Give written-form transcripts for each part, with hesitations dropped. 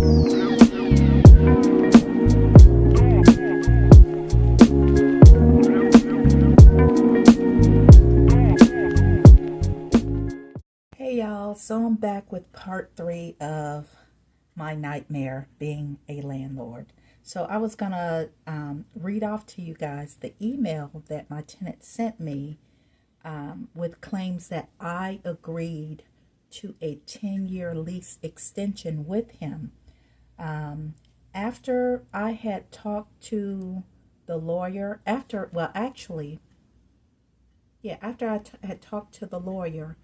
Hey y'all, so I'm back with part 3 of my nightmare being a landlord. So I was gonna read off to you guys the email that my tenant sent me with claims that I agreed to a 10-year lease extension with him. After I had talked to the lawyer, after I had talked to the lawyer,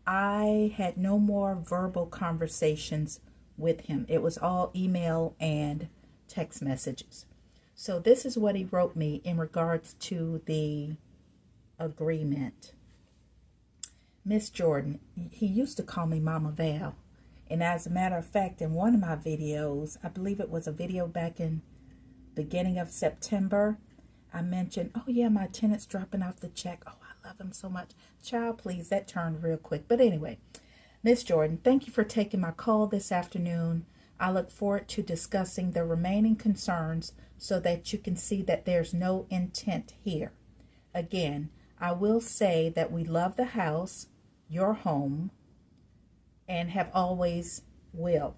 I had no more verbal conversations with him. It was all email and text messages. So this is what he wrote me in regards to the agreement. Miss Jordan, he used to call me Mama Val. And as a matter of fact, in one of my videos, I believe it was a video back in beginning of September, I mentioned, oh yeah, my tenant's dropping off the check. Oh, I love him so much. Child, please, that turned real quick. But anyway, Miss Jordan, thank you for taking my call this afternoon. I look forward to discussing the remaining concerns so that you can see that there's no intent here. Again, I will say that we love the house, your home, and have and always will,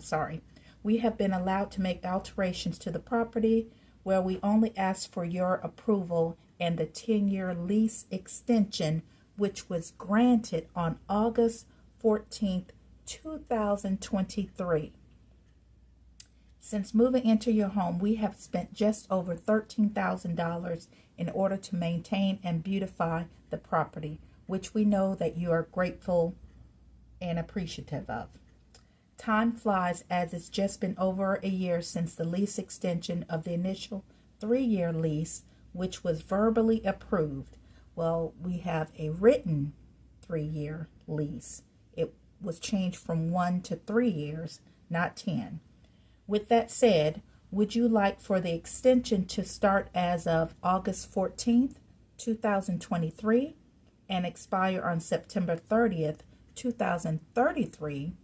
sorry. We have been allowed to make alterations to the property where we only ask for your approval and the 10-year lease extension, which was granted on August 14th, 2023. Since moving into your home, we have spent just over $13,000 in order to maintain and beautify the property, which we know that you are grateful and appreciative of. Time flies, as it's just been over a year since the lease extension of the initial 3-year lease, which was verbally approved. Well, we have a written 3-year lease. It was changed from 1 to 3 years, not 10. With that said, would you like for the extension to start as of August 14th, 2023 and expire on September 30th, 2033,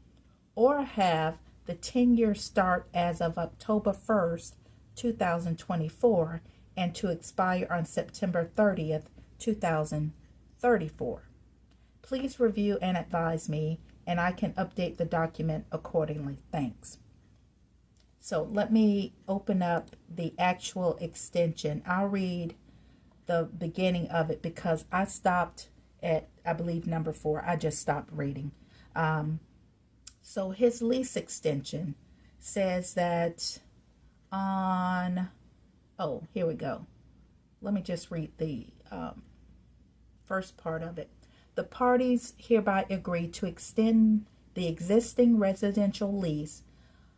or have the 10-year start as of October 1st, 2024 and to expire on September 30th, 2034? Please review and advise me, and I can update the document accordingly. Thanks. So let me open up the actual extension. I'll read the beginning of it because I stopped at, I believe, number 4. I just stopped reading. So his lease extension says that here we go. Let me just read the first part of it. The parties hereby agree to extend the existing residential lease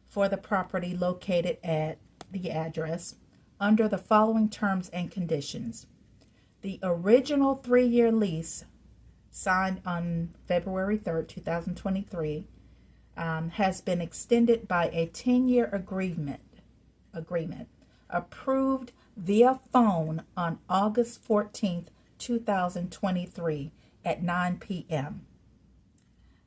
for the property located at the address under the following terms and conditions. The original 3-year lease signed on February 3rd, 2023 has been extended by a 10-year agreement approved via phone on August 14th, 2023 at 9 p.m.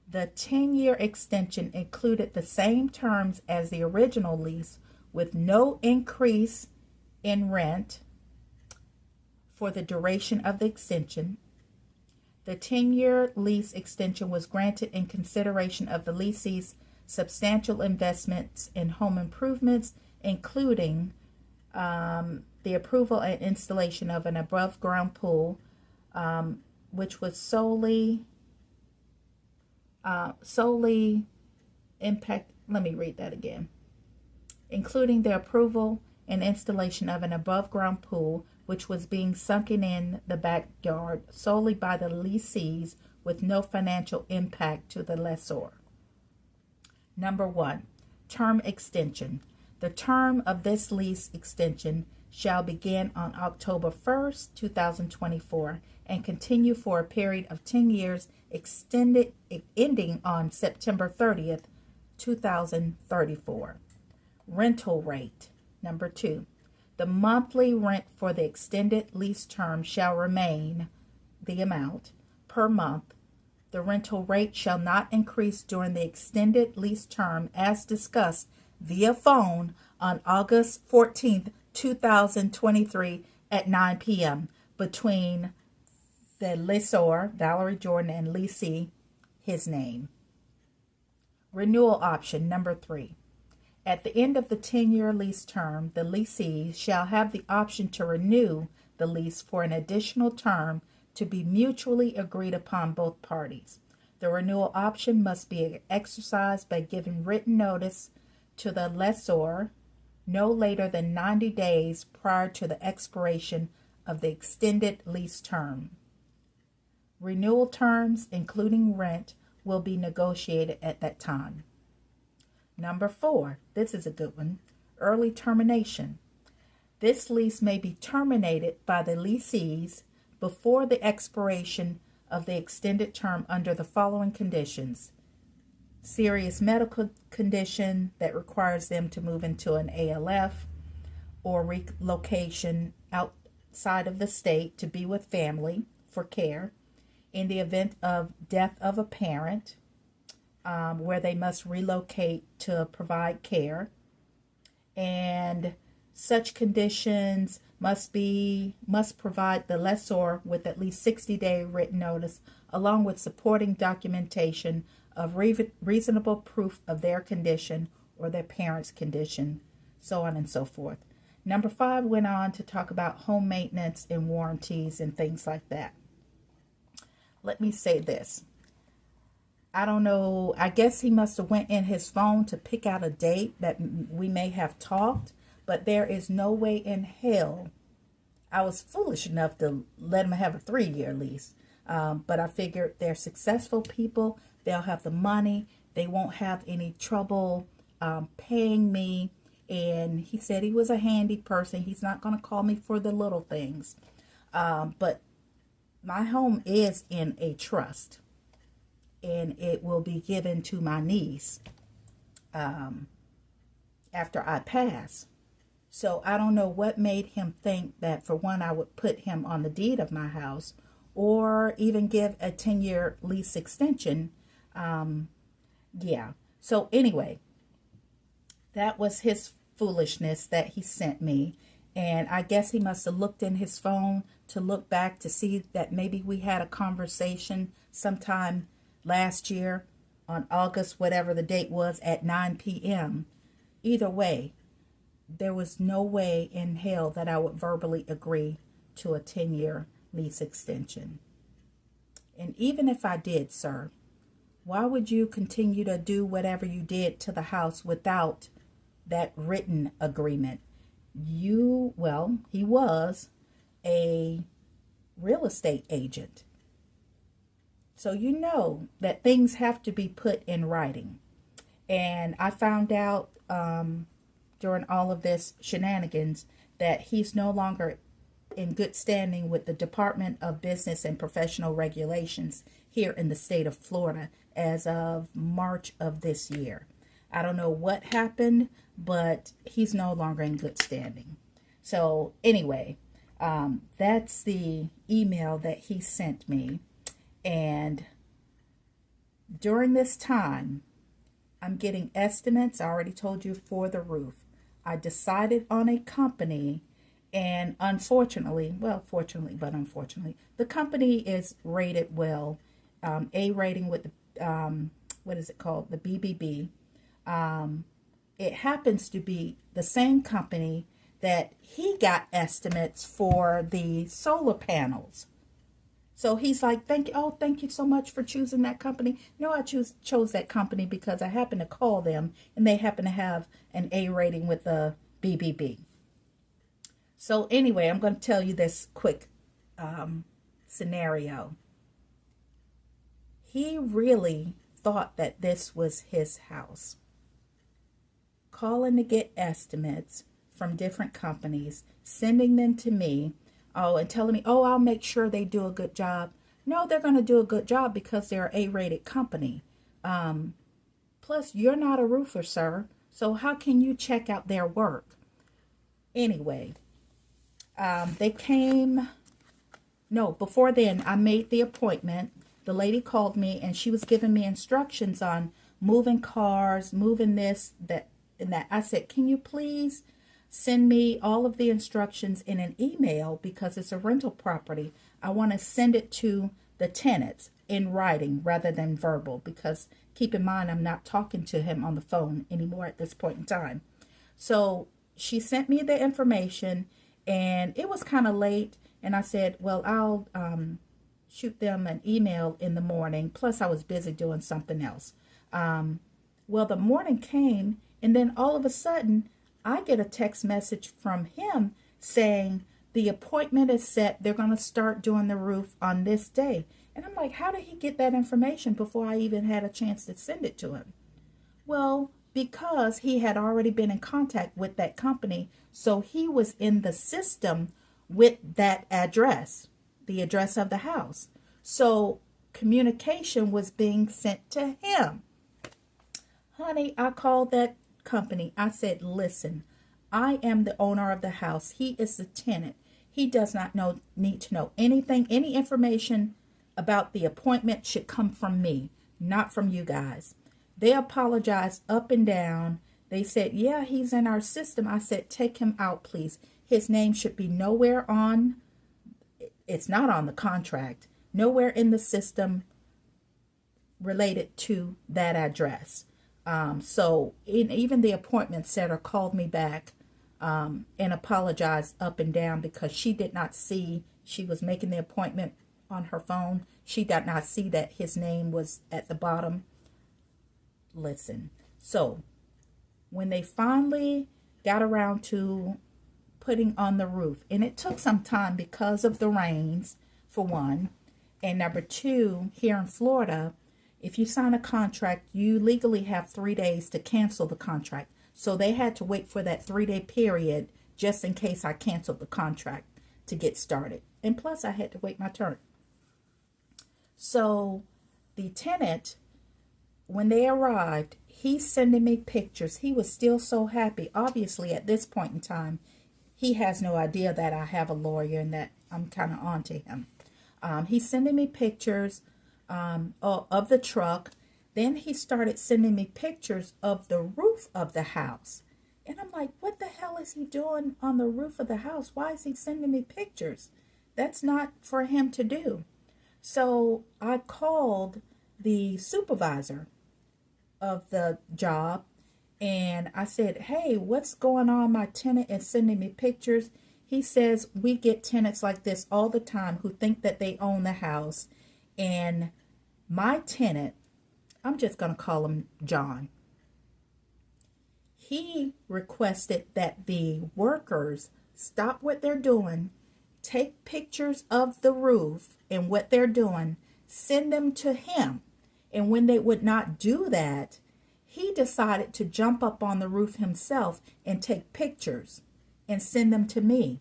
The 10-year extension included the same terms as the original lease with no increase in rent for the duration of the extension. The 10-year lease extension was granted in consideration of the lessee's substantial investments in home improvements, including the approval and installation of an above-ground pool, which was solely impact. Let me read that again. Including the approval and installation of an above-ground pool, which was being sunken in the backyard solely by the lessees with no financial impact to the lessor. Number 1, term extension. The term of this lease extension shall begin on October 1st, 2024 and continue for a period of 10 years ending on September 30th, 2034. Rental rate. Number 2, the monthly rent for the extended lease term shall remain the amount per month The rental rate shall not increase during the extended lease term as discussed via phone on August 14th, 2023 at 9 p.m. between the lessor, Valerie Jordan, and leasee, his name. Renewal option number 3. At the end of the 10-year lease term, the leasee shall have the option to renew the lease for an additional term to be mutually agreed upon both parties. The renewal option must be exercised by giving written notice to the lessor no later than 90 days prior to the expiration of the extended lease term. Renewal terms, including rent, will be negotiated at that time. Number 4, this is a good one, early termination. This lease may be terminated by the lessees before the expiration of the extended term under the following conditions: serious medical condition that requires them to move into an ALF or relocation outside of the state to be with family for care, in the event of death of a parent, where they must relocate to provide care, and such conditions must provide the lessor with at least 60-day written notice, along with supporting documentation of reasonable proof of their condition or their parent's condition, so on and so forth. Number 5 went on to talk about home maintenance and warranties and things like that. Let me say this. I don't know. I guess he must have went in his phone to pick out a date that we may have talked, but there is no way in hell I was foolish enough to let him have a 3-year lease. But I figured they're successful people. They'll have the money. They won't have any trouble paying me. And he said he was a handy person. He's not going to call me for the little things. But my home is in a trust, and it will be given to my niece after I pass. So I don't know what made him think that, for one, I would put him on the deed of my house or even give a 10-year lease extension. Yeah. So anyway, that was his foolishness that he sent me. And I guess he must have looked in his phone to look back to see that maybe we had a conversation sometime last year on August, whatever the date was, at 9 p.m. Either way, there was no way in hell that I would verbally agree to a 10-year lease extension. And even if I did, sir, why would you continue to do whatever you did to the house without that written agreement? He was a real estate agent. So you know that things have to be put in writing. And I found out during all of this shenanigans that he's no longer in good standing with the Department of Business and Professional Regulations here in the state of Florida as of March of this year. I don't know what happened, but he's no longer in good standing. So anyway, that's the email that he sent me. And during this time, I'm getting estimates, I already told you, for the roof. I decided on a company, and unfortunately, the company is rated well, A rating with the, what is it called? The BBB. It happens to be the same company that he got estimates for the solar panels. So he's like, thank you so much for choosing that company. No, I chose that company because I happened to call them and they happen to have an A rating with the BBB. So anyway, I'm going to tell you this quick scenario. He really thought that this was his house. Calling to get estimates from different companies, sending them to me, and telling me, I'll make sure they do a good job. No, they're going to do a good job because they're an A-rated company. Plus, you're not a roofer, sir. So how can you check out their work? Anyway, they came. No, before then, I made the appointment. the lady called me and she was giving me instructions on moving cars, moving this, that, and that. I said, can you please send me all of the instructions in an email because it's a rental property. I want to send it to the tenants in writing rather than verbal, because keep in mind, I'm not talking to him on the phone anymore at this point in time. So she sent me the information and it was kind of late. And I said, well, I'll shoot them an email in the morning. Plus I was busy doing something else. Well, the morning came and then all of a sudden I get a text message from him saying the appointment is set. They're going to start doing the roof on this day. And I'm like, how did he get that information before I even had a chance to send it to him? Well, because he had already been in contact with that company. So he was in the system with that address, the address of the house. So communication was being sent to him. Honey, I called that company. I said, listen, I am the owner of the house. He is the tenant. He does not need to know anything. Any information about the appointment should come from me, not from you guys. They apologized up and down. They said, yeah, he's in our system. I said, take him out, please. His name should be nowhere on, it's not on the contract, nowhere in the system related to that address. So even the appointment setter called me back and apologized up and down because she did not see, she was making the appointment on her phone. She did not see that his name was at the bottom. Listen, so when they finally got around to putting on the roof, and it took some time because of the rains, for one, and number two, here in Florida, if you sign a contract, you legally have 3 days to cancel the contract. So they had to wait for that 3-day period just in case I canceled the contract to get started. And plus, I had to wait my turn. So the tenant, when they arrived, he's sending me pictures. He was still so happy. Obviously, at this point in time, he has no idea that I have a lawyer and that I'm kind of on to him. He's sending me pictures of the truck. Then he started sending me pictures of the roof of the house. And I'm like, what the hell is he doing on the roof of the house? Why is he sending me pictures? That's not for him to do. So I called the supervisor of the job and I said, hey, what's going on? My tenant is sending me pictures. He says, we get tenants like this all the time who think that they own the house. And my tenant, I'm just going to call him John. He requested that the workers stop what they're doing, take pictures of the roof and what they're doing, send them to him. And when they would not do that, he decided to jump up on the roof himself and take pictures and send them to me.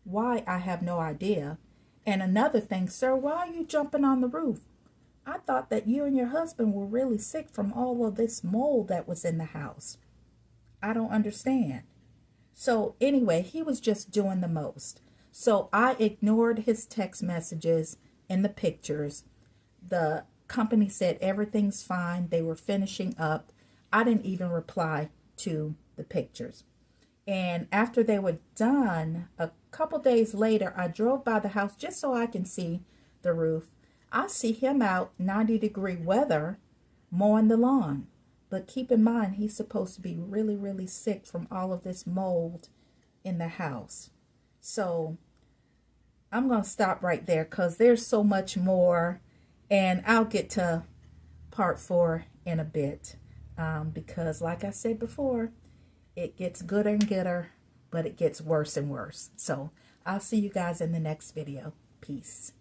Why, I have no idea. And another thing, sir, why are you jumping on the roof? I thought that you and your husband were really sick from all of this mold that was in the house. I don't understand. So anyway, he was just doing the most. So I ignored his text messages and the pictures. The company said everything's fine. They were finishing up. I didn't even reply to the pictures. And after they were done, a couple days later, I drove by the house just so I can see the roof. I see him out 90-degree weather mowing the lawn. But keep in mind, he's supposed to be really, really sick from all of this mold in the house. So I'm going to stop right there because there's so much more. And I'll get to part 4 in a bit. Because like I said before, it gets gooder and gooder, but it gets worse and worse. So I'll see you guys in the next video. Peace.